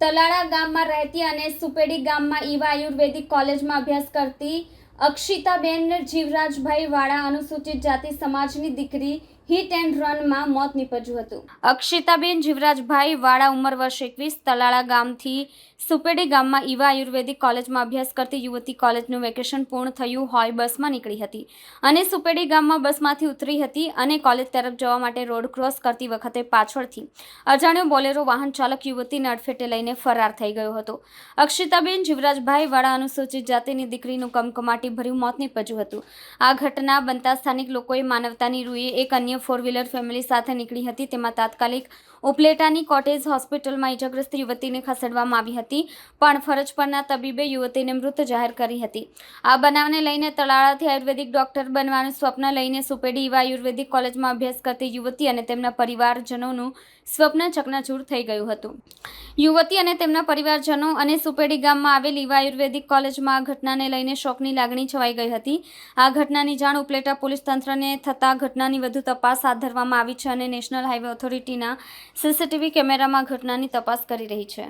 તલાળા ગામમાં રહેતી અને સુપેડી ગામમાં ઈવા આયુર્વેદિક કોલેજમાં અભ્યાસ કરતી અક્ષિતાબેન જીવરાજભાઈ વાળા અનુસૂચિત જાતિ સમાજની દીકરી હિટ એન્ડ રનમાં મોત નીપજ્યું હતું. અક્ષિતાબેન જીવરાજભાઈ વાળા ઉંમર વર્ષ 21, તલાળા ગામથી સુપેડી ગામમાં ઈવા આયુર્વેદિક કોલેજમાં અભ્યાસ કરતી યુવતી કોલેજનું વેકેશન પૂર્ણ થયું હોય બસમાં નીકળી હતી અને સુપેડી ગામમાં બસમાંથી ઉતરી હતી અને કોલેજ તરફ જવા માટે રોડ ક્રોસ કરતી વખતે પાછળથી અજાણ્યો બોલેરો વાહન ચાલક યુવતીને અડફેટે લઈને ફરાર થઈ ગયો હતો. અક્ષિતાબેન જીવરાજભાઈ વાળા અનુસૂચિત જાતિની દીકરીનું કમકમાટી ભર્યું મોત નીપજ્યું હતું. આ ઘટના બનતા સ્થાનિક લોકોએ માનવતાની રૂએ એક અન્ય 4-વ્હીલર ફેમિલી સાથે નીકળી હતી. તેમાં તાત્કાલિક ઉપલેટાની કોટેજ હોસ્પિટલમાં ઇજાગ્રસ્ત યુવતીને ખસેડવામાં આવી હતી, પણ ફરજ પરના તબીબે યુવતીને મૃત જાહેર કરી હતી. આ બનાવને લઈને તલાળાથી આયુર્વેદિક ડોક્ટર બનવાનું સ્વપ્ન લઈને સુપેડી ઈવા આયુર્વેદિક કોલેજમાં અભ્યાસ કરતી યુવતી અને તેમના પરિવારજનોનું સ્વપ્ન ચકનાચૂર થઈ ગયું હતું. યુવતી અને તેમના પરિવારજનો અને સુપેડી ગામમાં આવેલી ઈવા આયુર્વેદિક કોલેજમાં આ ઘટનાને લઈને શોકની લાગણી છવાઈ ગઈ હતી. આ ઘટનાની જાણ ઉપલેટા પોલીસ તંત્રને થતાં ઘટનાની વધુ તપાસ હાથ ધરવામાં આવી છે અને નેશનલ હાઈવે ઓથોરિટીના સીસીટીવી કેમેરામાં ઘટનાની તપાસ કરી રહી છે.